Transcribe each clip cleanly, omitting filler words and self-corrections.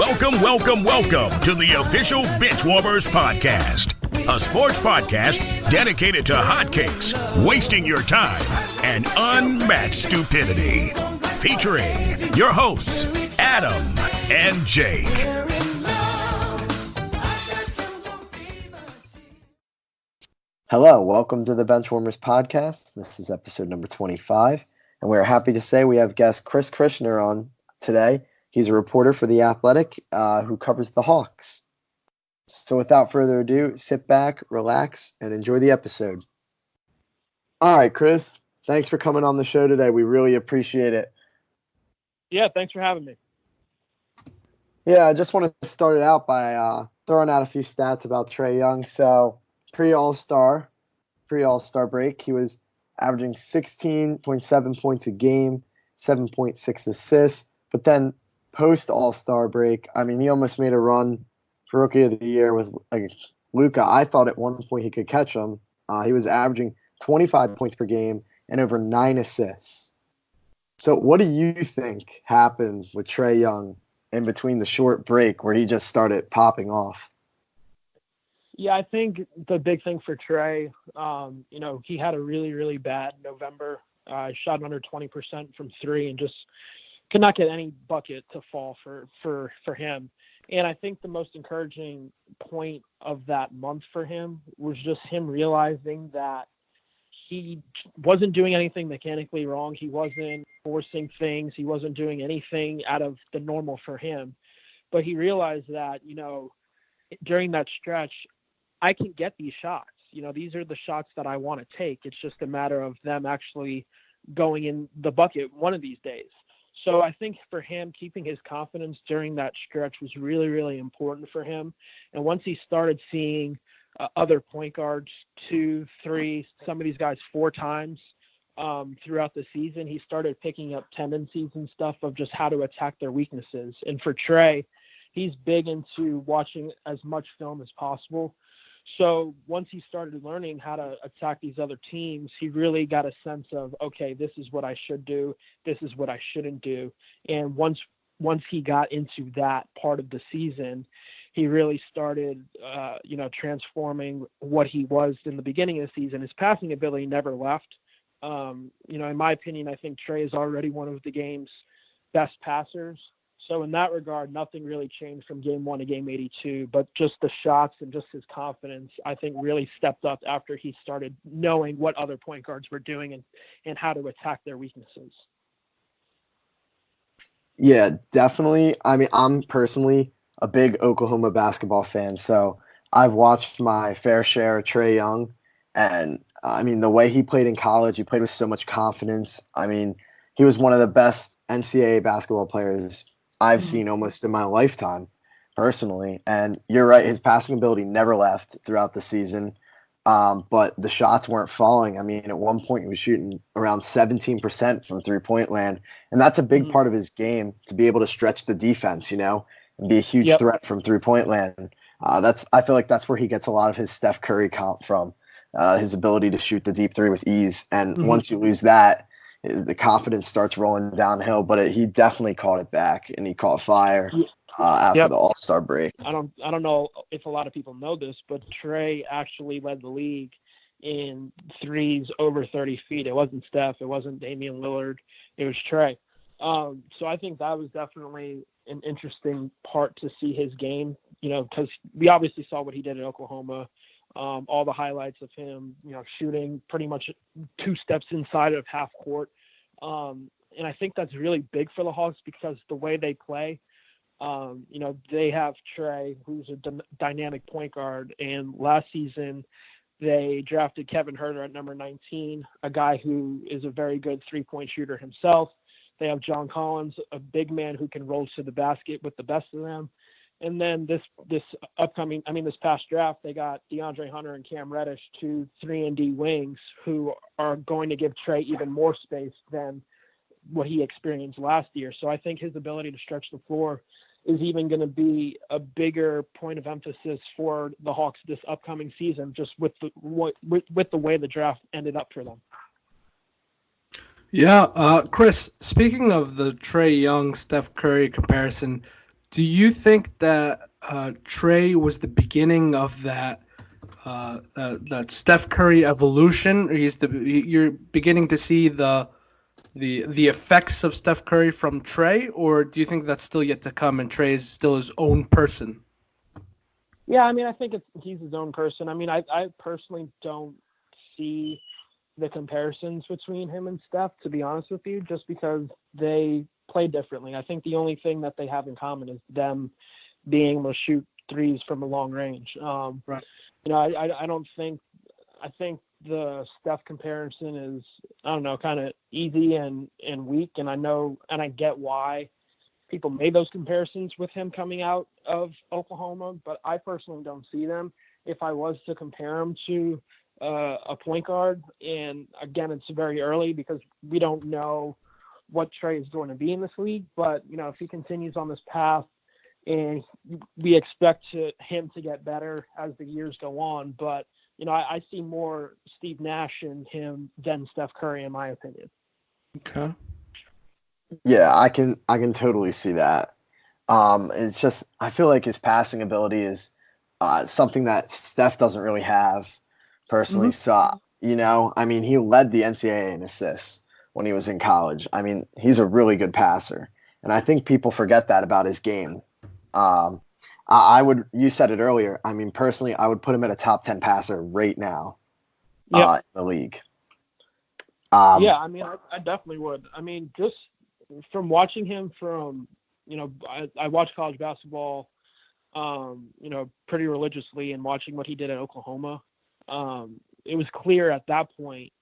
Welcome to the official Benchwarmers podcast, a sports podcast dedicated to hotcakes, wasting your time, and unmatched stupidity. Featuring your hosts, Adam and Jake. Hello, welcome to the Benchwarmers podcast. This is episode number 25, and we're happy to say we have guest Chris Kirshner on today. He's a reporter for The Athletic who covers the Hawks. So without further ado, sit back, relax, and enjoy the episode. All right, Chris, thanks for coming on the show today. We really appreciate it. Yeah, thanks for having me. Yeah, I just want to start it out by throwing out a few stats about Trae Young. So pre-All-Star break, he was averaging 16.7 points a game, 7.6 assists, but then post-All-Star break, I mean, he almost made a run for Rookie of the Year with Luka. I thought at one point he could catch him. He was averaging 25 points per game and over 9 assists. So what do you think happened with Trae Young in between the short break where he just started popping off? Yeah, I think the big thing for Trae, he had a really, really bad November. Shot under 20% from three and just could not get any bucket to fall for him. And I think the most encouraging point of that month for him was just him realizing that he wasn't doing anything mechanically wrong. He wasn't forcing things. He wasn't doing anything out of the normal for him. But he realized that, during that stretch, I can get these shots. These are the shots that I want to take. It's just a matter of them actually going in the bucket one of these days. So I think for him, keeping his confidence during that stretch was really, really important for him. And once he started seeing other point guards 2, 3, some of these guys 4 times throughout the season, he started picking up tendencies and stuff of just how to attack their weaknesses. And for Trae, he's big into watching as much film as possible. So once he started learning how to attack these other teams, he really got a sense of, okay, this is what I should do. This is what I shouldn't do. And once he got into that part of the season, he really started, transforming what he was in the beginning of the season. His passing ability never left. In my opinion, I think Trae is already one of the game's best passers. So in that regard, nothing really changed from game 1 to game 82, but just the shots and just his confidence, I think, really stepped up after he started knowing what other point guards were doing and how to attack their weaknesses. Yeah, definitely. I mean, I'm personally a big Oklahoma basketball fan, so I've watched my fair share of Trae Young, and I mean, the way he played in college, he played with so much confidence. I mean, he was one of the best NCAA basketball players I've seen almost in my lifetime, personally. And you're right, his passing ability never left throughout the season, but the shots weren't falling. I mean, at one point he was shooting around 17% from three-point land, and that's a big part of his game, to be able to stretch the defense, and be a huge threat from three-point land. I feel like that's where he gets a lot of his Steph Curry comp from, his ability to shoot the deep three with ease. And once you lose that, the confidence starts rolling downhill, but he definitely caught it back, and he caught fire after the All-Star break. I don't know if a lot of people know this, but Trae actually led the league in threes over 30 feet. It wasn't Steph. It wasn't Damian Lillard. It was Trae. So I think that was definitely an interesting part to see his game, because we obviously saw what he did at Oklahoma. All the highlights of him, shooting pretty much 2 steps inside of half court. And I think that's really big for the Hawks because the way they play, they have Trae, who's a dynamic point guard. And last season, they drafted Kevin Huerter at number 19, a guy who is a very good 3-point shooter himself. They have John Collins, a big man who can roll to the basket with the best of them. And then this past draft, they got DeAndre Hunter and Cam Reddish, 2 3-and-D wings who are going to give Trae even more space than what he experienced last year. So I think his ability to stretch the floor is even going to be a bigger point of emphasis for the Hawks this upcoming season, just with the way the draft ended up for them. Yeah, Chris, speaking of the Trae Young, Steph Curry comparison, Do you think that Trae was the beginning of that Steph Curry evolution? Or you're beginning to see the effects of Steph Curry from Trae, or do you think that's still yet to come and Trae is still his own person? Yeah, I mean, I think he's his own person. I mean, I personally don't see the comparisons between him and Steph, to be honest with you, just because they play differently. I think the only thing that they have in common is them being able to shoot threes from a long range. Right. You know, I don't think I think the Steph comparison is, I don't know, kind of easy and weak, and I know and I get why people made those comparisons with him coming out of Oklahoma, but I personally don't see them. If I was to compare him to a point guard, and again, it's very early because we don't know what Trae is going to be in this league, but you know, if he continues on this path, and we expect him to get better as the years go on, but you know, I see more Steve Nash in him than Steph Curry, in my opinion. Okay. Yeah, I can totally see that. It's just I feel like his passing ability is something that Steph doesn't really have personally. Hmm. So I mean, he led the NCAA in assists when he was in college. I mean, he's a really good passer, and I think people forget that about his game. Um, I would. You said it earlier. I mean, personally, I would put him at a top 10 passer right now Yep. in the league. Yeah, I mean, I definitely would. I mean, just from watching him from, you know, I watch college basketball, you know, pretty religiously, and watching what he did at Oklahoma, it was clear at that point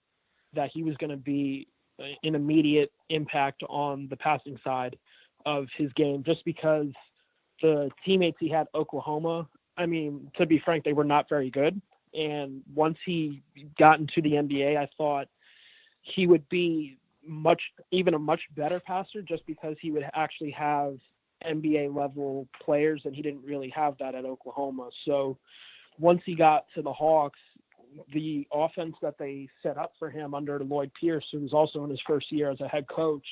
that he was going to be an immediate impact on the passing side of his game, just because the teammates he had at Oklahoma, I mean, to be frank, they were not very good. And once he got into the NBA, I thought he would be even a much better passer, just because he would actually have NBA level players, and he didn't really have that at Oklahoma. So once he got to the Hawks, the offense that they set up for him under Lloyd Pierce, who was also in his first year as a head coach,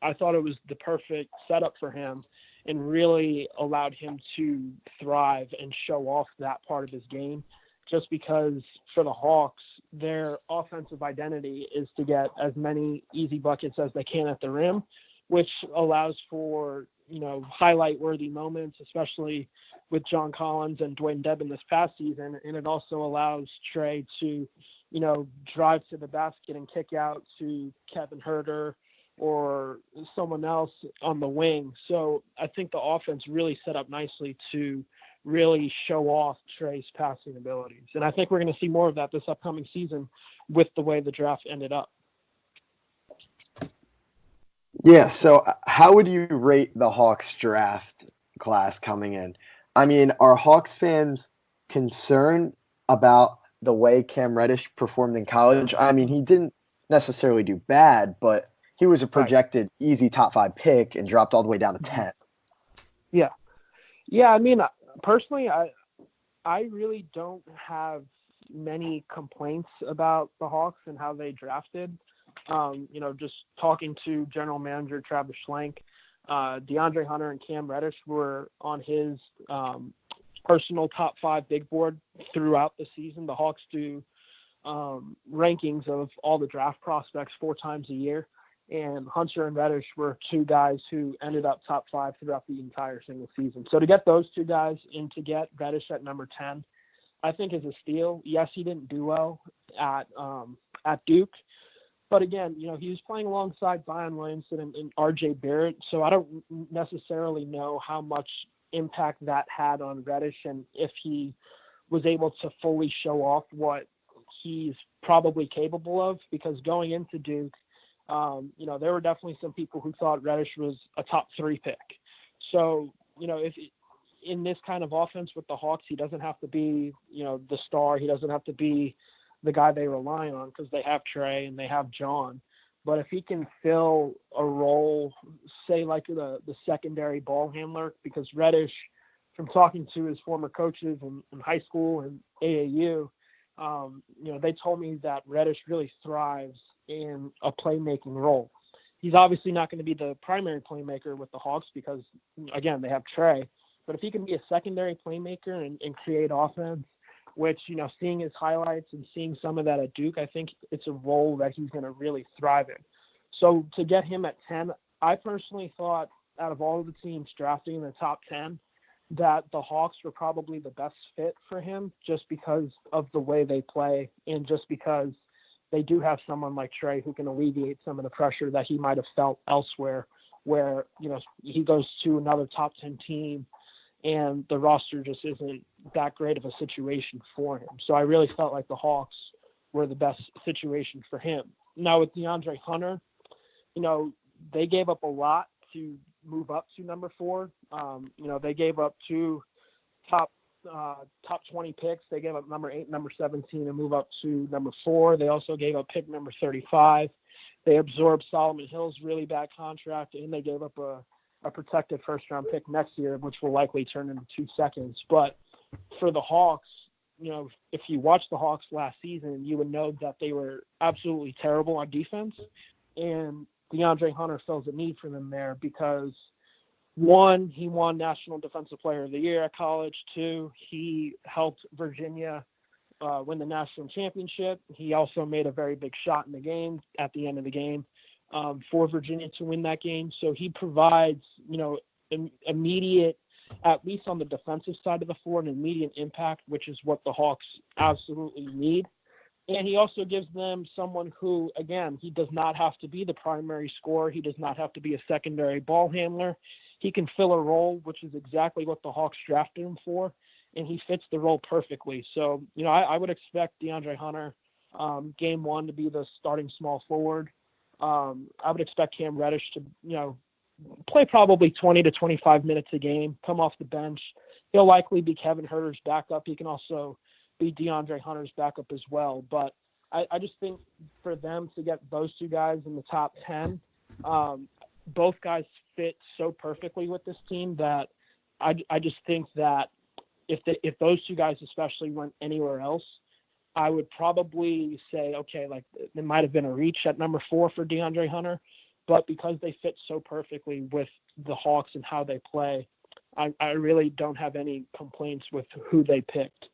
I thought it was the perfect setup for him and really allowed him to thrive and show off that part of his game, just because for the Hawks, their offensive identity is to get as many easy buckets as they can at the rim, which allows for, you know, highlight worthy moments, especially with John Collins and Dwayne Dedmon this past season. And it also allows Trae to, you know, drive to the basket and kick out to Kevin Huerter or someone else on the wing. So I think the offense really set up nicely to really show off Trae's passing abilities. And I think we're going to see more of that this upcoming season with the way the draft ended up. Yeah, so how would you rate the Hawks draft class coming in? I mean, are Hawks fans concerned about the way Cam Reddish performed in college? I mean, he didn't necessarily do bad, but he was a Right. projected easy top 5 pick and dropped all the way down to 10. Yeah. Yeah. I mean, personally, I really don't have many complaints about the Hawks and how they drafted. You know, just talking to general manager Travis Schlenk, DeAndre Hunter and Cam Reddish were on his personal top 5 big board throughout the season. The Hawks do rankings of all the draft prospects 4 times a year, and Hunter and Reddish were 2 guys who ended up top 5 throughout the entire single season. So to get those 2 guys and to get Reddish at number 10, I think is a steal. Yes, he didn't do well at Duke, but again, you know, he was playing alongside Zion Williamson and RJ Barrett, so I don't necessarily know how much impact that had on Reddish and if he was able to fully show off what he's probably capable of, because going into Duke, you know, there were definitely some people who thought Reddish was a top 3 pick. So, you know, if in this kind of offense with the Hawks, he doesn't have to be, you know, the star. He doesn't have to be the guy they rely on, because they have Trae and they have John. But if he can fill a role, say like the secondary ball handler, because Reddish, from talking to his former coaches in high school and AAU, you know, they told me that Reddish really thrives in a playmaking role. he's obviously not going to be the primary playmaker with the Hawks because, again, they have Trae. But if he can be a secondary playmaker and create offense, which, seeing his highlights and seeing some of that at Duke, I think it's a role that he's going to really thrive in. So to get him at 10, I personally thought out of all of the teams drafting in the top 10, that the Hawks were probably the best fit for him just because of the way they play and just because they do have someone like Trae who can alleviate some of the pressure that he might have felt elsewhere where, he goes to another top 10 team and the roster just isn't that great of a situation for him. So I really felt like the Hawks were the best situation for him. Now with DeAndre Hunter, they gave up a lot to move up to number 4. They gave up 2 top 20 picks. They gave up number 8, number 17, and move up to number 4. They also gave up pick number 35. They absorbed Solomon Hill's really bad contract, and they gave up a protected first-round pick next year, which will likely turn into 2 seconds. But for the Hawks, if you watched the Hawks last season, you would know that they were absolutely terrible on defense, and DeAndre Hunter fills a need for them there because, 1, he won National Defensive Player of the Year at college. 2, he helped Virginia win the national championship. He also made a very big shot in the game at the end of the game for Virginia to win that game. So he provides, immediate, at least on the defensive side of the floor, an immediate impact, which is what the Hawks absolutely need. And he also gives them someone who, again, he does not have to be the primary scorer. He does not have to be a secondary ball handler. He can fill a role, which is exactly what the Hawks drafted him for, and he fits the role perfectly. So, I would expect DeAndre Hunter, game 1 to be the starting small forward. I would expect Cam Reddish to, play probably 20 to 25 minutes a game, come off the bench. He'll likely be Kevin Huerter's backup. He can also be DeAndre Hunter's backup as well. But I just think for them to get those 2 guys in the top 10, both guys fit so perfectly with this team that I just think that if those 2 guys especially went anywhere else, I would probably say, okay, like there might have been a reach at number 4 for DeAndre Hunter, but because they fit so perfectly with the Hawks and how they play, I really don't have any complaints with who they picked.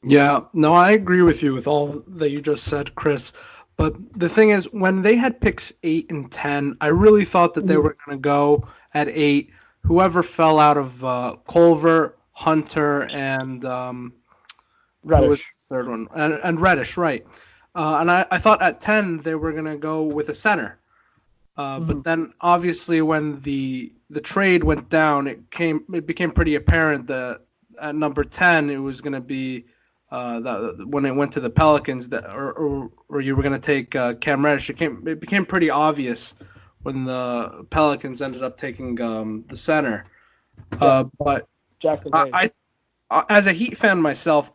Yeah, no, I agree with you with all that you just said, Chris. But the thing is, when they had picks 8 and 10, I really thought that they were going to go at 8. Whoever fell out of Culver, Hunter, and Reddish. who was the third one? And Reddish, right. And I thought at 10 they were going to go with a center. But then obviously when the trade went down, it became pretty apparent that at number 10 it was going to be when it went to the Pelicans or you were going to take Cam Reddish. It became pretty obvious when the Pelicans ended up taking the center. But I as a Heat fan myself,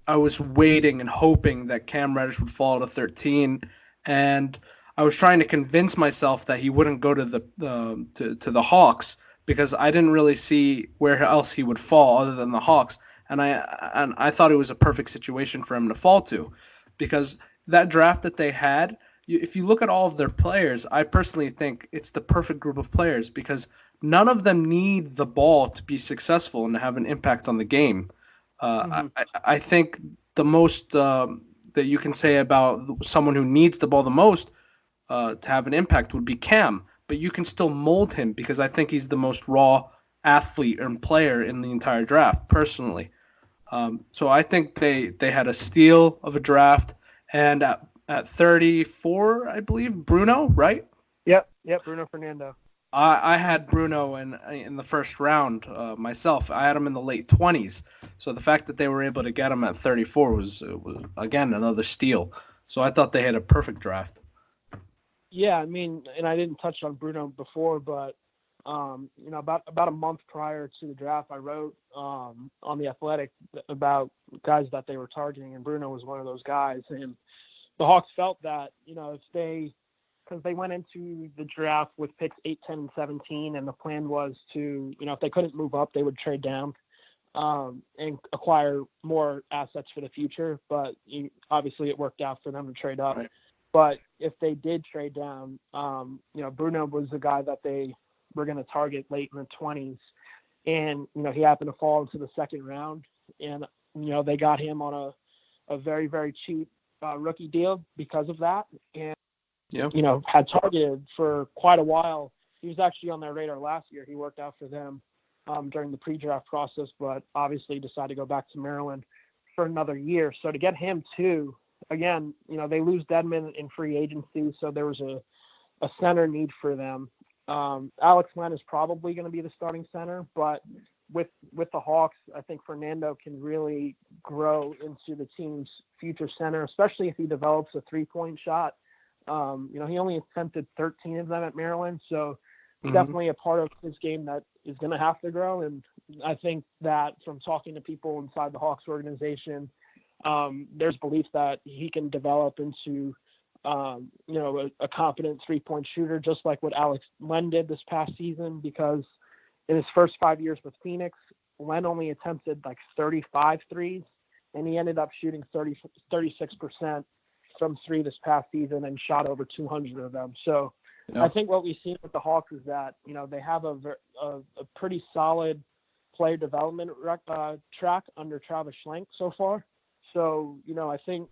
I was waiting and hoping that Cam Reddish would fall to 13, and I was trying to convince myself that he wouldn't go to the Hawks because I didn't really see where else he would fall other than the Hawks, and I thought it was a perfect situation for him to fall to, because that draft that they had, if you look at all of their players, I personally think it's the perfect group of players because none of them need the ball to be successful and to have an impact on the game. I think the most that you can say about someone who needs the ball the most to have an impact would be Cam, but you can still mold him because I think he's the most raw athlete and player in the entire draft, personally. So I think they had a steal of a draft, and at 34, I believe, Bruno, right? Yep, Bruno Fernando. I had Bruno in the first round myself. I had him in the late 20s. So the fact that they were able to get him at 34 was again another steal. So I thought they had a perfect draft. Yeah, I mean, and I didn't touch on Bruno before, but about a month prior to the draft, I wrote on The Athletic about guys that they were targeting, and Bruno was one of those guys. And the Hawks felt that, because they went into the draft with picks 8, 10, and 17, and the plan was to, if they couldn't move up, they would trade down and acquire more assets for the future. But obviously it worked out for them to trade up. Right. But if they did trade down, Bruno was the guy that they were going to target late in the 20s. And, he happened to fall into the second round. And, they got him on a very, very cheap rookie deal because of that. And, had targeted for quite a while. He was actually on their radar last year. He worked out for them during the pre-draft process, but obviously decided to go back to Maryland for another year. So to get him too, again, they lose Dedmon in free agency, so there was a center need for them. Alex Len is probably going to be the starting center, but with the Hawks, I think Fernando can really grow into the team's future center, especially if he develops a three-point shot. He only attempted 13 of them at Maryland, so definitely a part of his game that is going to have to grow. And I think that from talking to people inside the Hawks organization, there's belief that he can develop into, a competent three-point shooter, just like what Alex Len did this past season, because in his first 5 years with Phoenix, Len only attempted like 35 threes, and he ended up shooting 36% from three this past season and shot over 200 of them. So I think what we've seen with the Hawks is that, they have a pretty solid player development track under Travis Schlenk so far. So, I think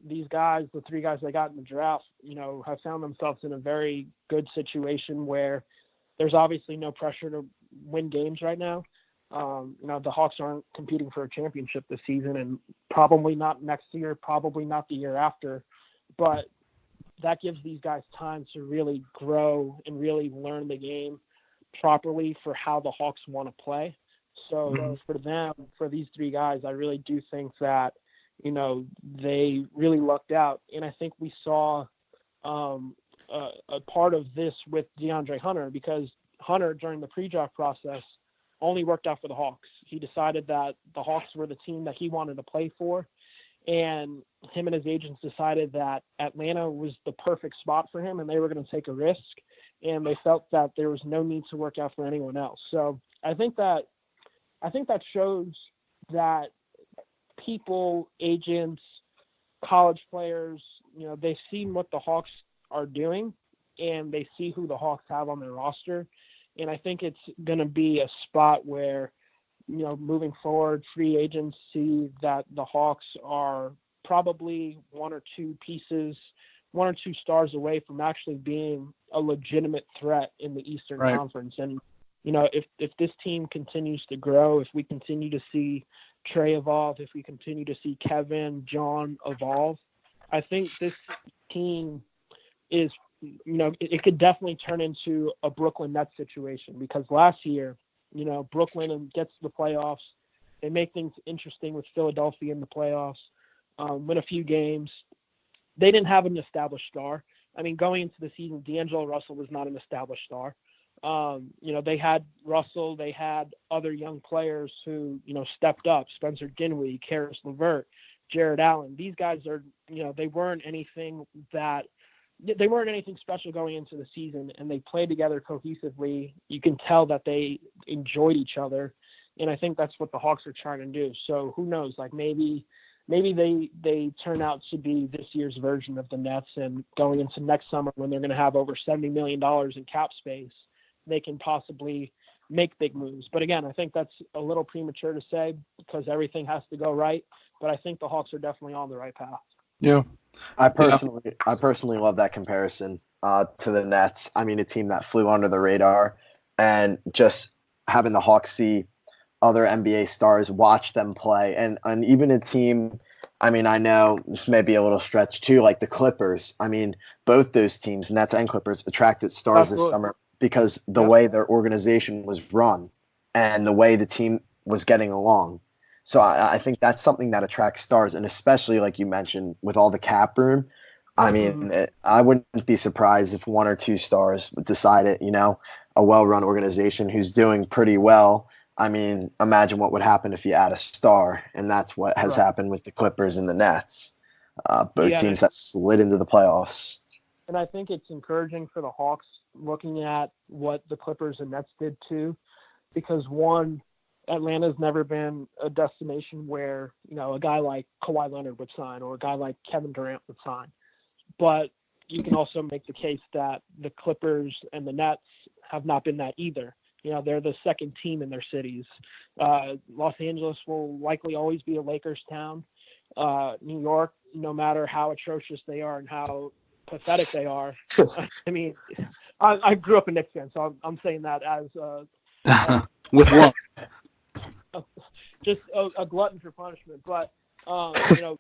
these guys, the three guys they got in the draft, have found themselves in a very good situation where there's obviously no pressure to win games right now. The Hawks aren't competing for a championship this season, and probably not next year, probably not the year after, but that gives these guys time to really grow and really learn the game properly for how the Hawks want to play. So for them, for these three guys, I really do think that, they really lucked out. And I think we saw a part of this with DeAndre Hunter, because Hunter, during the pre-draft process, only worked out for the Hawks. He decided that the Hawks were the team that he wanted to play for. And him and his agents decided that Atlanta was the perfect spot for him, and they were going to take a risk. And they felt that there was no need to work out for anyone else. So I think that shows that people, agents, college players, they've seen what the Hawks are doing, and they see who the Hawks have on their roster. And I think it's going to be a spot where, moving forward, free agents see that the Hawks are probably one or two stars away from actually being a legitimate threat in the Eastern Conference. And, if this team continues to grow, if we continue to see Trae evolve, if we continue to see Kevin, John evolve, I think this team is, it could definitely turn into a Brooklyn Nets situation, because last year, Brooklyn gets to the playoffs. They make things interesting with Philadelphia in the playoffs, win a few games. They didn't have an established star. I mean, going into the season, D'Angelo Russell was not an established star. They had Russell, they had other young players who, stepped up, Spencer Dinwiddie, Karis LeVert, Jared Allen. These guys are, they weren't anything special going into the season, and they played together cohesively. You can tell that they enjoyed each other, and I think that's what the Hawks are trying to do. So who knows, like maybe they turn out to be this year's version of the Nets, and going into next summer when they're going to have over $70 million in cap space, they can possibly make big moves. But again, I think that's a little premature to say because everything has to go right. But I think the Hawks are definitely on the right path. Yeah. I personally love that comparison to the Nets. I mean, a team that flew under the radar, and just having the Hawks see other NBA stars, watch them play, and even a team, I mean, I know this may be a little stretch too, like the Clippers. I mean, both those teams, Nets and Clippers, attracted stars this summer because the way their organization was run and the way the team was getting along. So I think that's something that attracts stars, and especially like you mentioned with all the cap room. I mean, I wouldn't be surprised if one or two stars would decide it, a well-run organization who's doing pretty well. I mean, imagine what would happen if you add a star, and that's what has happened with the Clippers and the Nets, both teams that slid into the playoffs. And I think it's encouraging for the Hawks looking at what the Clippers and Nets did too, because one, Atlanta's never been a destination where, a guy like Kawhi Leonard would sign or a guy like Kevin Durant would sign. But you can also make the case that the Clippers and the Nets have not been that either. They're the second team in their cities. Los Angeles will likely always be a Lakers town. New York, no matter how atrocious they are and how pathetic they are. I mean, I grew up a Knicks fan, so I'm saying that as with love. Just a glutton for punishment. But no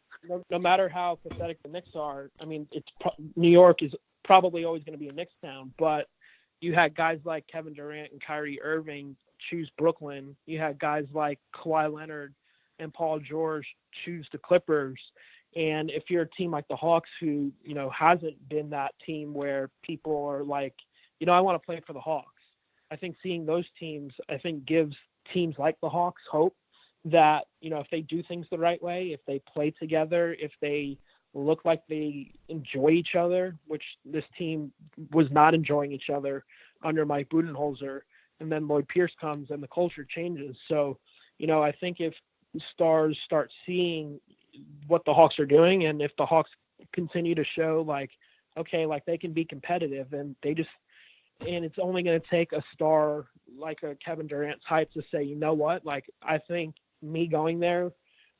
matter how pathetic the Knicks are, I mean, New York is probably always going to be a Knicks town. But you had guys like Kevin Durant and Kyrie Irving choose Brooklyn. You had guys like Kawhi Leonard and Paul George choose the Clippers. And if you're a team like the Hawks, who hasn't been that team where people are like, I want to play for the Hawks. I think seeing those teams, gives teams like the Hawks hope that, if they do things the right way, if they play together, if they look like they enjoy each other, which this team was not enjoying each other under Mike Budenholzer, and then Lloyd Pierce comes and the culture changes. So, I think if stars start seeing what the Hawks are doing, and if the Hawks continue to show they can be competitive, and it's only going to take a star like a Kevin Durant type to say, I think me going there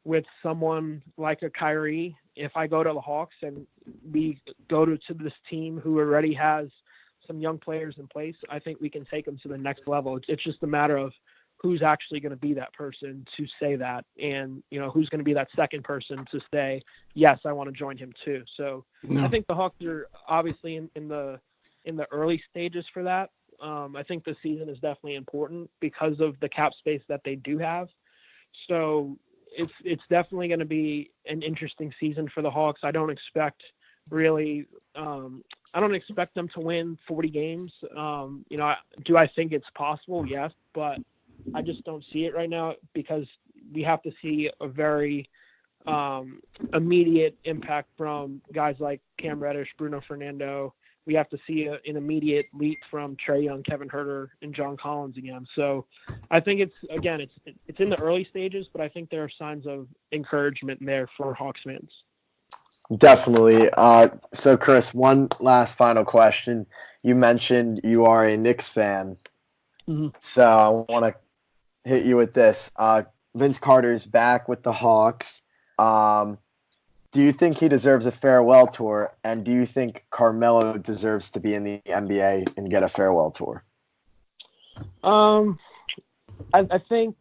with someone like a Kyrie, if I go to the Hawks and we go to this team who already has some young players in place, I think we can take them to the next level. It's just a matter of who's actually going to be that person to say that, and who's going to be that second person to say, yes, I want to join him too. So I think the Hawks are obviously in the early stages for that. I think the season is definitely important because of the cap space that they do have. So it's definitely going to be an interesting season for the Hawks. I don't expect them to win 40 games. Do I think it's possible? Yes, but I just don't see it right now because we have to see a very immediate impact from guys like Cam Reddish, Bruno Fernando. We have to see an immediate leap from Trae Young, Kevin Huerter, and John Collins again. So I think it's in the early stages, but I think there are signs of encouragement there for Hawks fans. Definitely. So, Chris, one last final question. You mentioned you are a Knicks fan. Mm-hmm. So I want to hit you with this. Vince Carter's back with the Hawks. Do you think he deserves a farewell tour? And do you think Carmelo deserves to be in the NBA and get a farewell tour? I think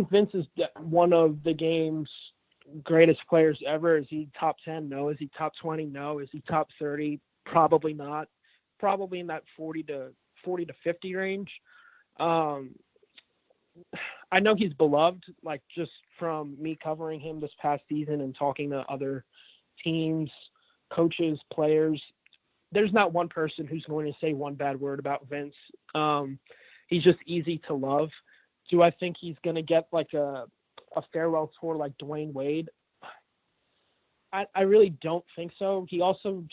Vince is one of the game's greatest players ever. Is he top 10? No. Is he top 20? No. Is he top 30? Probably not. Probably in that 40 to 50 range. I know he's beloved, just from me covering him this past season and talking to other teams, coaches, players. There's not one person who's going to say one bad word about Vince. He's just easy to love. Do I think he's going to get a farewell tour like Dwayne Wade? I really don't think so. He also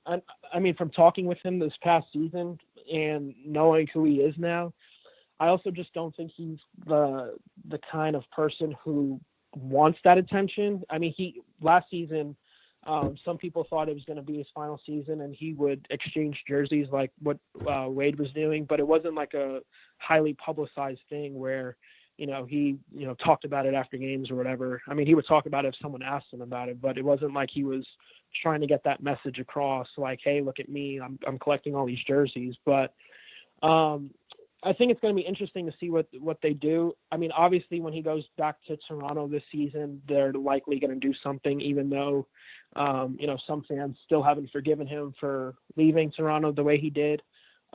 from talking with him this past season and knowing who he is now, I also just don't think he's the kind of person who wants that attention. I mean, last season, some people thought it was going to be his final season and he would exchange jerseys like what Wade was doing, but it wasn't like a highly publicized thing where, he talked about it after games or whatever. I mean, he would talk about it if someone asked him about it, but it wasn't like he was trying to get that message across, like, hey, look at me, I'm collecting all these jerseys. But I think it's going to be interesting to see what they do. I mean, obviously, when he goes back to Toronto this season, they're likely going to do something, even though, some fans still haven't forgiven him for leaving Toronto the way he did.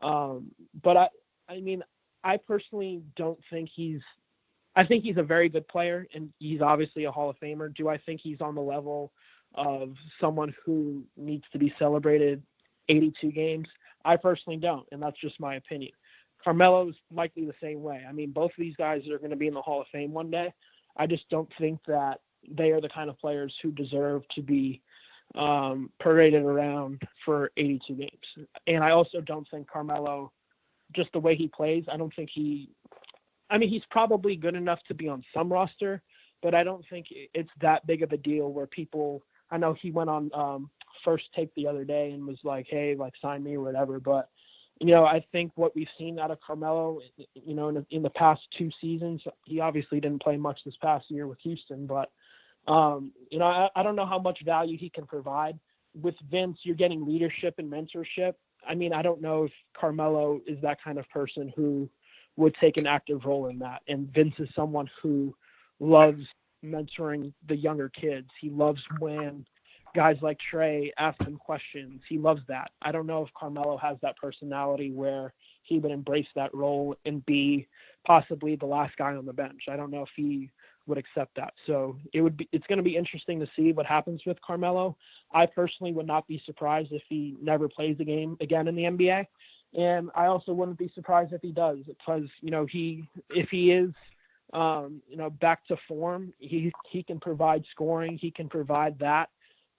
But I personally don't think I think he's a very good player, and he's obviously a Hall of Famer. Do I think he's on the level of someone who needs to be celebrated 82 games? I personally don't, and that's just my opinion. Carmelo's likely the same way. I mean, both of these guys are going to be in the Hall of Fame one day. I just don't think that they are the kind of players who deserve to be paraded around for 82 games. And I also don't think Carmelo, just the way he plays, I don't think he's probably good enough to be on some roster, but I don't think it's that big of a deal where people, I know he went on First Take the other day and was like, hey, like sign me or whatever. But, you know, I think what we've seen out of Carmelo, you know, in the past 2 seasons, he obviously didn't play much this past year with Houston, but, you know, I don't know how much value he can provide. With Vince, you're getting leadership and mentorship. I mean, I don't know if Carmelo is that kind of person who would take an active role in that. And Vince is someone who loves mentoring the younger kids. He loves when guys like Trae ask him questions. He loves that. I don't know if Carmelo has that personality where he would embrace that role and be possibly the last guy on the bench. I don't know if he would accept that. So it's going to be interesting to see what happens with Carmelo. I personally would not be surprised if he never plays a game again in the NBA. And I also wouldn't be surprised if he does, because, you know, if he is, you know, back to form, he can provide scoring. He can provide that.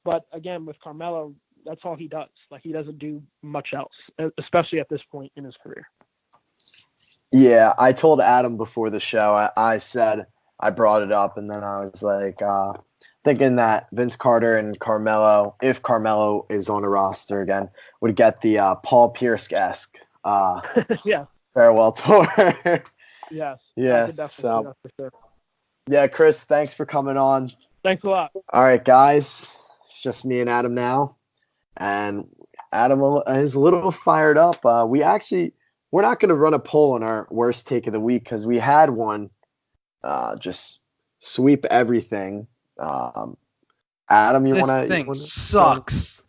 But again, with Carmelo, that's all he does. Like, he doesn't do much else, especially at this point in his career. Yeah, I told Adam before the show, I said, I brought it up, and then I was like, thinking that Vince Carter and Carmelo, if Carmelo is on a roster again, would get the Paul Pierce-esque yeah. farewell tour. Yes. Yeah. I could definitely see that for sure. Yeah, Chris, thanks for coming on. Thanks a lot. All right, guys. It's just me and Adam now. And Adam is a little fired up. We're not going to run a poll on our worst take of the week because we had one. Just sweep everything. Adam, you want to? This thing sucks.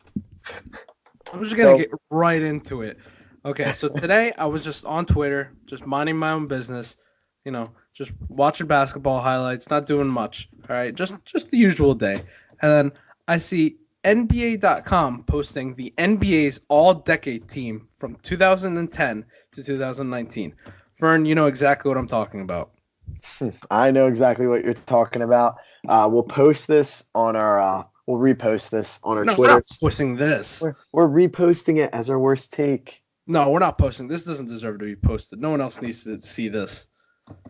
I'm just going to get right into it. Okay, so today I was just on Twitter, just minding my own business, you know, just watching basketball highlights, not doing much. All right, just the usual day. And then I see NBA.com posting the NBA's all-decade team from 2010 to 2019. Vern, you know exactly what I'm talking about. I know exactly what you're talking about. We'll post this on our we'll repost this on our Twitter. We're not posting this. We're reposting it as our worst take. No, we're not posting. This doesn't deserve to be posted. No one else needs to see this.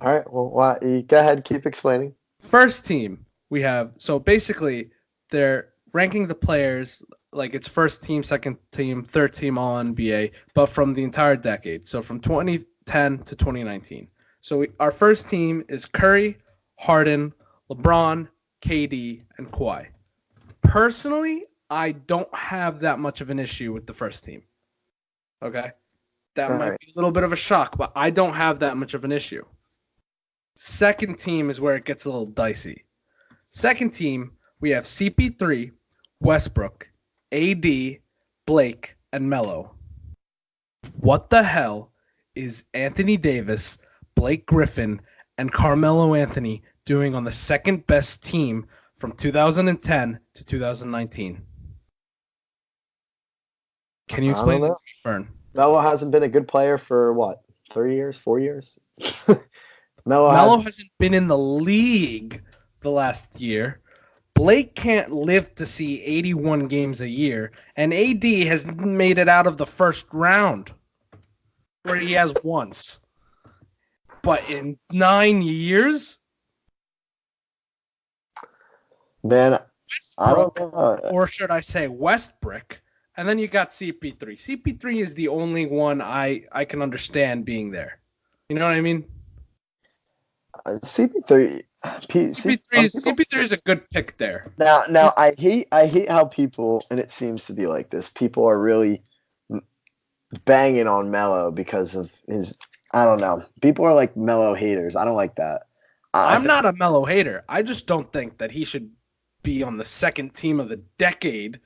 All right. Well, go ahead. Keep explaining. First team we have. So basically, they're ranking the players like it's first team, second team, third team all NBA, but from the entire decade. So from 2010 to 2019. So our first team is Curry, Harden, LeBron, KD, and Kawhi. Personally, I don't have that much of an issue with the first team. Okay? That might be a little bit of a shock, but I don't have that much of an issue. Second team is where it gets a little dicey. Second team, we have CP3, Westbrook, AD, Blake, and Melo. What the hell is Anthony Davis, Blake Griffin, and Carmelo Anthony doing on the second best team from 2010 to 2019? Can you explain that to me, Fern? Melo hasn't been a good player for what? 3 years, 4 years? Melo hasn't been in the league the last year. Blake can't live to see 81 games a year, and AD has made it out of the first round, where he has once. But in 9 years? Man, I don't know. Or should I say Westbrook? And then you got CP3. CP3 is the only one I can understand being there. You know what I mean? CP3 is a good pick there. Now I hate how people, and it seems to be like this, people are really banging on Melo because of his, I don't know. People are like Melo haters. I don't like that. I'm not a Melo hater. I just don't think that he should be on the second team of the decade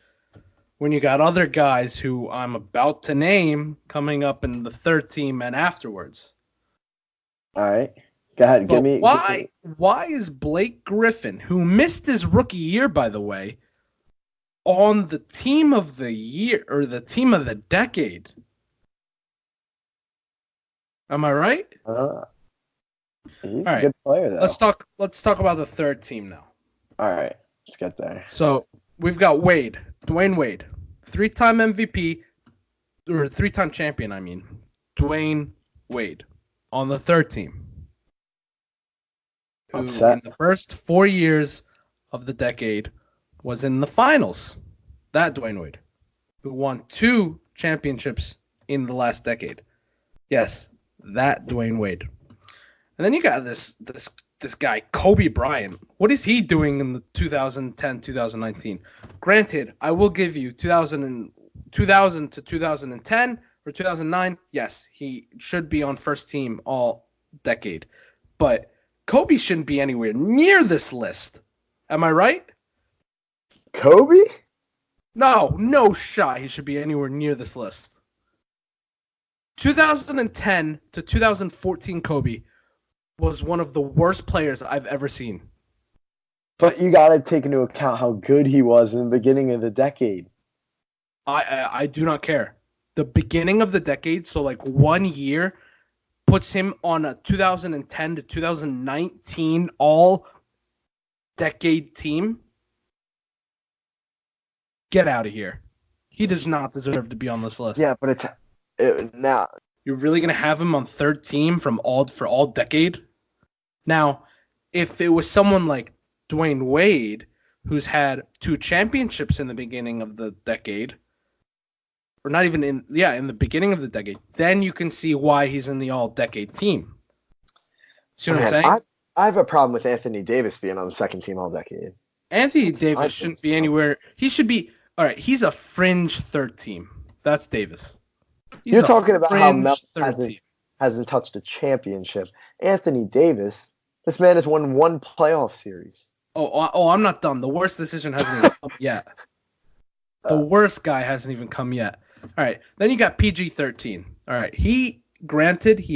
when you got other guys who I'm about to name coming up in the third team and afterwards. All right. Go ahead. Why is Blake Griffin, who missed his rookie year, by the way, on the team of the year or the team of the decade? Am I right? He's a good player, though. Let's talk about the third team now. All right. Let's get there. So we've got Dwayne Wade, 3-time MVP, or 3-time champion, I mean. Dwayne Wade on the third team. Who in the first 4 years of the decade was in the finals. That Dwayne Wade, who won 2 championships in the last decade. Yes, that Dwayne Wade. And then you got this guy, Kobe Bryant. What is he doing in the 2010, 2019? Granted, I will give you 2000 to 2010 or 2009. Yes, he should be on first team all decade. But Kobe shouldn't be anywhere near this list. Am I right? Kobe? No shot he should be anywhere near this list. 2010 to 2014 Kobe was one of the worst players I've ever seen. But you got to take into account how good he was in the beginning of the decade. I do not care. The beginning of the decade, so like 1 year, puts him on a 2010 to 2019 all-decade team. Get out of here. He does not deserve to be on this list. Yeah, but now you're really gonna have him on third team for all decade? Now, if it was someone like Dwayne Wade, who's had 2 championships in the beginning of the decade, or not even in the beginning of the decade, then you can see why he's in the all-decade team. See what I'm saying? I have a problem with Anthony Davis being on the second team all-decade. Anthony Davis shouldn't be anywhere. He should be all right. He's a fringe third team. That's Davis. You're talking about how Mel hasn't touched a championship. Anthony Davis, this man has won 1 playoff series. Oh, I'm not done. The worst decision hasn't even come yet. The worst guy hasn't even come yet. All right. Then you got PG-13. All right. He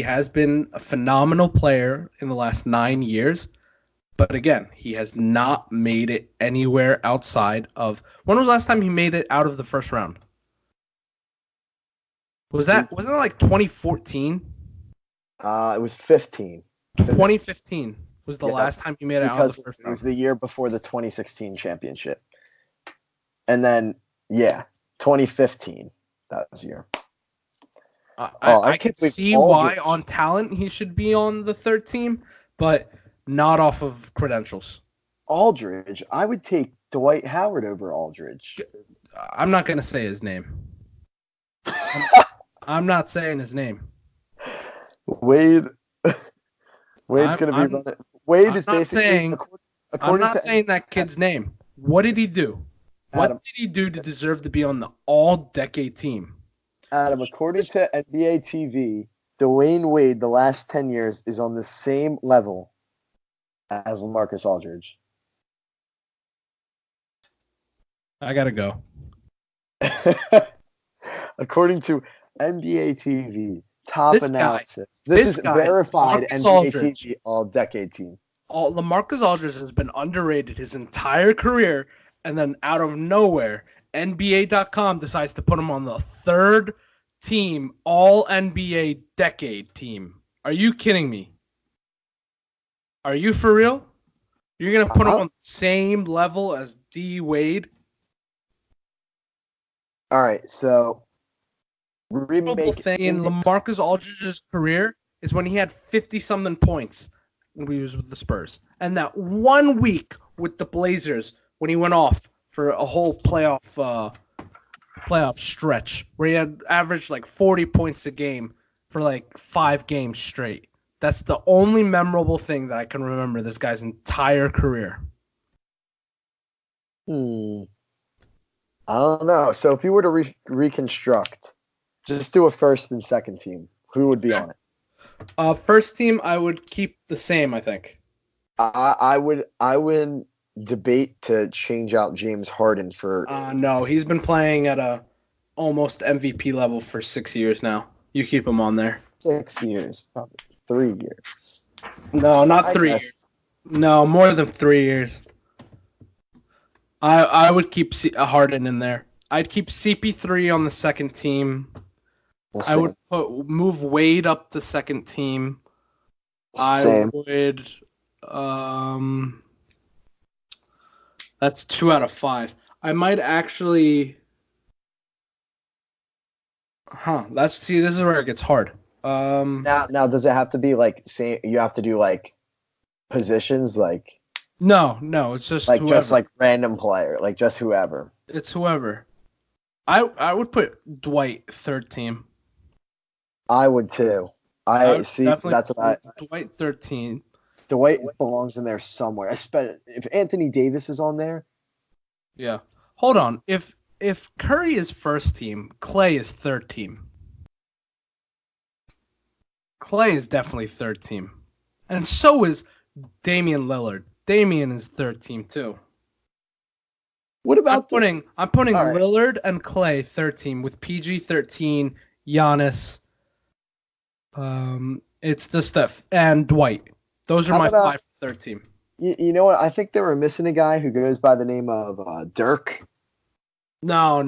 has been a phenomenal player in the last 9 years. But again, he has not made it anywhere outside of... When was the last time he made it out of the first round? Wasn't it like 2014? It was 15. 2015 was the last time he made it out of the first round. It was the year before the 2016 championship. And then, 2015. That was the year. I can see why on talent he should be on the third team, but not off of credentials. Aldridge. I would take Dwight Howard over Aldridge. I'm not going to say his name. I'm not saying his name. Wade's going to be running. Wade is basically... I'm not saying that kid's name. What did he do? What did he do to deserve to be on the all-decade team? Adam, according to NBA TV, Dwayne Wade, the last 10 years, is on the same level as LaMarcus Aldridge. I gotta go. According to NBA TV, top analysis. This is verified NBA TV all-decade team. LaMarcus Aldridge has been underrated his entire career, and then out of nowhere, NBA.com decides to put him on the third team all-NBA decade team. Are you kidding me? Are you for real? You're going to put him on the same level as D. Wade? All right, so... The thing in LaMarcus Aldridge's career is when he had 50-something points when he was with the Spurs. And that 1 week with the Blazers when he went off for a whole playoff stretch where he had averaged like 40 points a game for like 5 games straight. That's the only memorable thing that I can remember this guy's entire career. I don't know. So if you were to reconstruct, just do a first and second team, who would be on it? First team, I would keep the same, I think. I would debate to change out James Harden for... No, he's been playing at a almost MVP level for 6 years now. You keep him on there. 6 years. Probably 3 years. No, not 3 years. No, more than 3 years. I would keep Harden in there. I'd keep CP3 on the second team. I would move Wade up to second team. Same. I would... that's 2 out of 5. I might actually... this is where it gets hard. Now, does it have to be like, say, you have to do like positions, like... No, it's just like whoever. just like random player, like just whoever. It's whoever. I would put Dwight third team. I would too. I would See. definitely That's what put Dwight 13. Dwight belongs in there somewhere. If Anthony Davis is on there, Yeah. Hold on. If Curry is first team, Clay is third team. Clay is definitely third team. And so is Damian Lillard. Damian is third team too. what I'm about putting all right. Lillard and Clay third team with PG 13, Giannis. It's the stuff and Dwight. Those are How my about, 5 for third team. You know what? I think they were missing a guy who goes by the name of Dirk. No.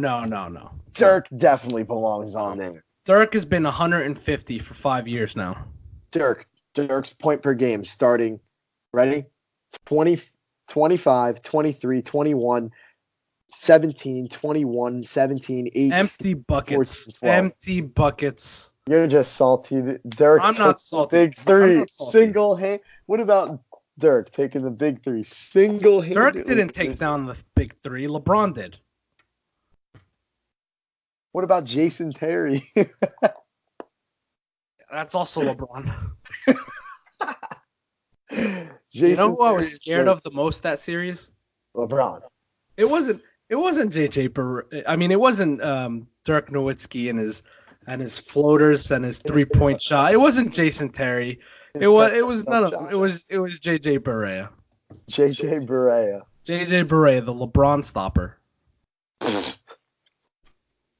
Dirk definitely belongs on there. Dirk has been 150 for 5 years now. Dirk's point per game starting, ready? 20, 25, 23, 21, 17, 21, 17, 18. Empty buckets. 14, 12. Empty buckets. You're just salty. Dirk I'm not took the salty. big I'm three not salty. single hand. What about Dirk taking the big three single hand? Dirk didn't take down the big three. LeBron did. What about Jason Terry? That's also LeBron. Jason You know who I was Terry is scared good. of the most that series? LeBron. It wasn't JJ I mean, it wasn't Dirk Nowitzki and his floaters and his 3-point shot. It wasn't Jason Terry. It was none of them. It was JJ Barea. JJ Barea. JJ Barea, the LeBron stopper.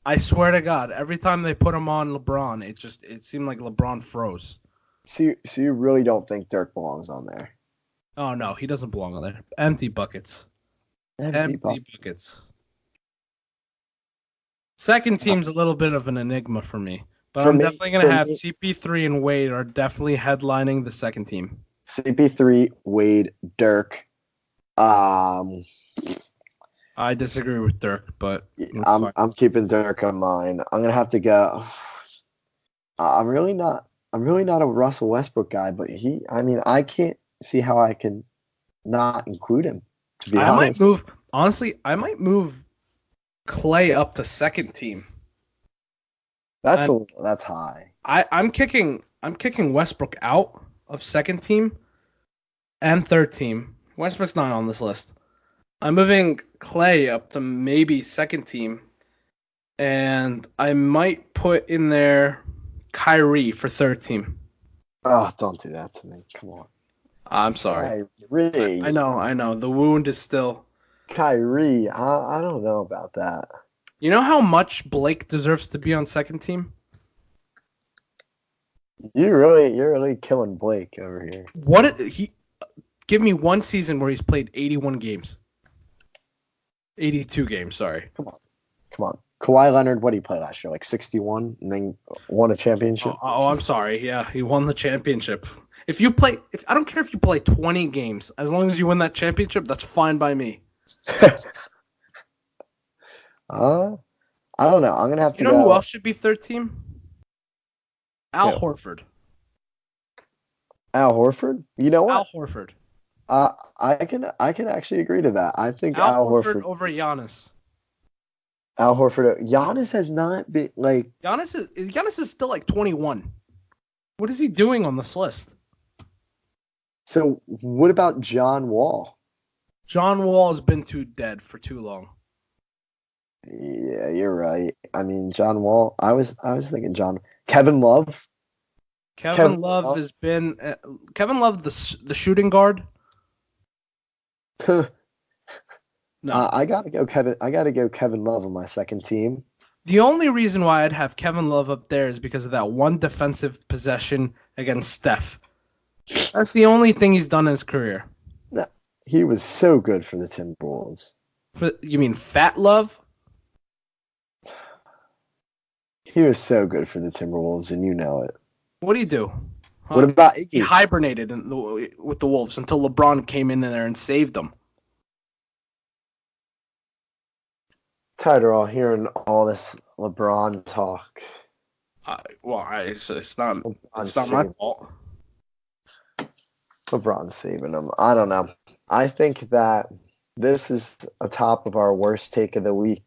I swear to God, every time they put him on LeBron, it seemed like LeBron froze. So you really don't think Dirk belongs on there? Oh no, he doesn't belong on there. Empty buckets. Empty buckets. Second team's a little bit of an enigma for me, but I'm definitely gonna have CP3 and Wade are definitely headlining the second team. CP3, Wade, Dirk. I disagree with Dirk, but I'm keeping Dirk on mine. I'm gonna have to go. I'm really not a Russell Westbrook guy, but I can't see how I can not include him. To be honest, I might move Clay up to second team. That's high. I'm kicking Westbrook out of second team and third team. Westbrook's not on this list. I'm moving Clay up to maybe second team, and I might put in there Kyrie for third team. Oh, don't do that to me. Come on. I'm sorry. Kyrie. I know. The wound is still. Kyrie. I don't know about that. You know how much Blake deserves to be on second team? You're really killing Blake over here. Give me one season where he's played 81 games. 82 games, sorry. Come on. Kawhi Leonard, what did he play last year? Like 61 and then won a championship? Oh, I'm sorry. Yeah, he won the championship. I don't care if you play 20 games, as long as you win that championship, that's fine by me. I don't know. I'm gonna have to. You know who else should be third team? Al Horford. Al Horford? You know what? Al Horford. I can actually agree to that. I think Al Horford over Giannis. Al Horford. Giannis has not been like. Giannis is still like 21. What is he doing on this list? So what about John Wall? John Wall has been too dead for too long. Yeah, you're right. I mean, John Wall. I was thinking Kevin Love. Kevin Love has been Kevin Love the shooting guard. No, I gotta go Kevin Love on my second team. The only reason why I'd have Kevin Love up there is because of that one defensive possession against Steph. That's the only thing he's done in his career. No, he was so good for the Timberwolves. You mean Fat Love? He was so good for the Timberwolves, and you know it. What do you do? Huh? What about Iggy? He hibernated with the Wolves until LeBron came in there and saved them. Tired of all hearing all this LeBron talk. It's not my fault. LeBron's saving them. I don't know. I think that this is a top of our worst take of the week.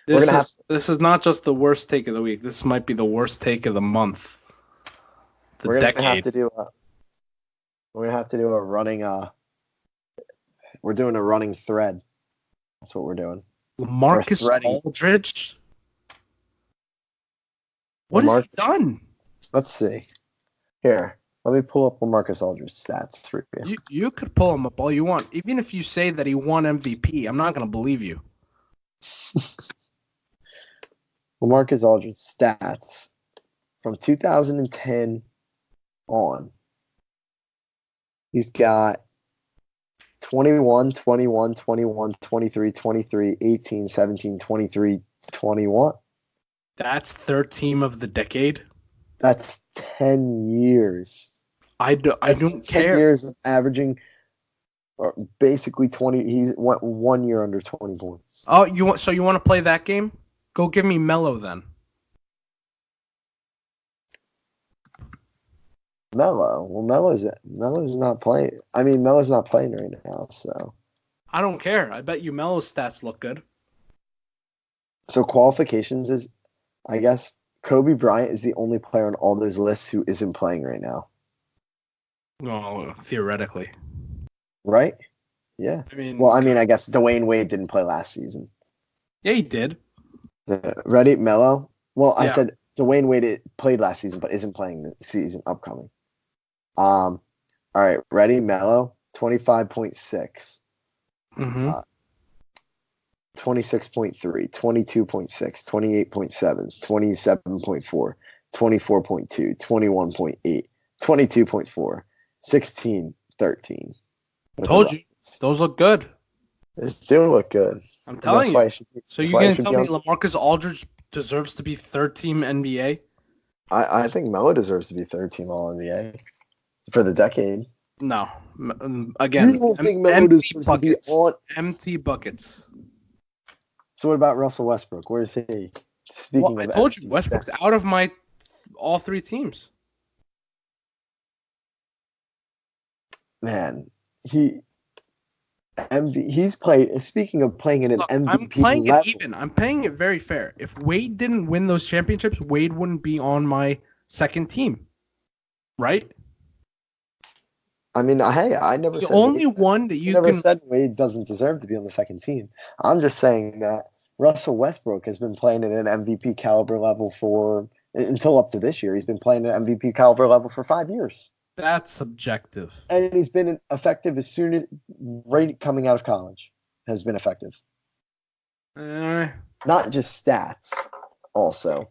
We're gonna This is not just the worst take of the week. This might be the worst take of the month. We're gonna have to do a running. We're doing a running thread. That's what we're doing. LaMarcus Aldridge. What has he done? Let's see. Here, let me pull up LaMarcus Aldridge's stats for you. You could pull him up all you want. Even if you say that he won MVP, I'm not going to believe you. LaMarcus Aldridge's stats from 2010 on. He's got 21, 21, 21, 23, 23, 18, 17, 23, 21. That's third team of the decade. That's 10 years. I don't 10 care. Years of averaging basically 20. He went 1 year under 20 points. Oh, you want to play that game? Go give me Melo then. Melo. Well, Melo's not playing. I mean, Melo's not playing right now, so. I don't care. I bet you Melo's stats look good. So qualifications is, I guess, Kobe Bryant is the only player on all those lists who isn't playing right now. Well, theoretically. Right? Yeah. I guess Dwayne Wade didn't play last season. Yeah, he did. Ready? Melo? Well, Yeah. I said Dwayne Wade played last season, but isn't playing the season upcoming. All right. Ready? Melo? 25.6. Mm-hmm. 26.3, 22.6, 28.7, 27.4, 24.2, 21.8, 22.4, 16, 13. Told you. Those look good. They still look good. I'm telling you. So you're going to tell me on... LaMarcus Aldridge deserves to be third team NBA? I think Melo deserves to be third team All NBA for the decade. No. Again, you don't think Melo deserves to be on empty buckets. So what about Russell Westbrook? Where is he? I told you, Westbrook's out of my all three teams. Man, he's played. Speaking of playing in an MVP I'm playing level, it even. I'm playing it very fair. If Wade didn't win those championships, Wade wouldn't be on my second team, right? I mean, hey, I never said only one that you never said Wade doesn't deserve to be on the second team. I'm just saying that Russell Westbrook has been playing at an MVP caliber level until up to this year. He's been playing at MVP caliber level for 5 years. That's subjective. And he's been effective as soon as right coming out of college has been effective. Not just stats, also.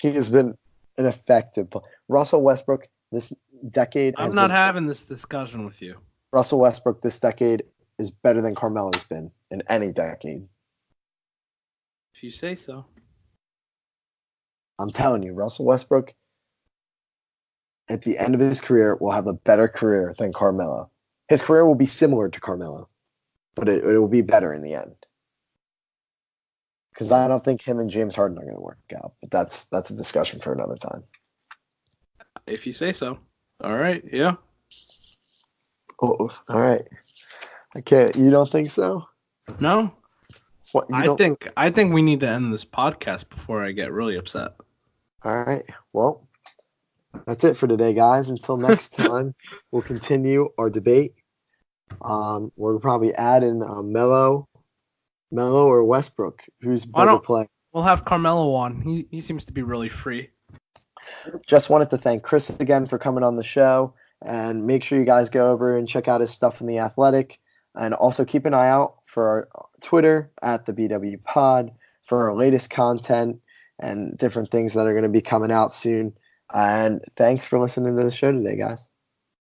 He has been an effective player. Russell Westbrook this decade. I'm not having this discussion with you. Russell Westbrook this decade is better than Carmelo's been in any decade. If you say so. I'm telling you, Russell Westbrook, at the end of his career, will have a better career than Carmelo. His career will be similar to Carmelo, but it will be better in the end. Because I don't think him and James Harden are going to work out. But that's a discussion for another time. If you say so. All right, yeah. Oh, all right. Okay, you don't think so? No. What, I think we need to end this podcast before I get really upset. All right. Well, that's it for today, guys. Until next time, we'll continue our debate. We'll probably add in Melo or Westbrook. Who's better playing? We'll have Carmelo on. He seems to be really free. Just wanted to thank Chris again for coming on the show. And make sure you guys go over and check out his stuff in The Athletic. And also keep an eye out for our Twitter at the BW Pod for our latest content and different things that are going to be coming out soon. And thanks for listening to the show today, guys.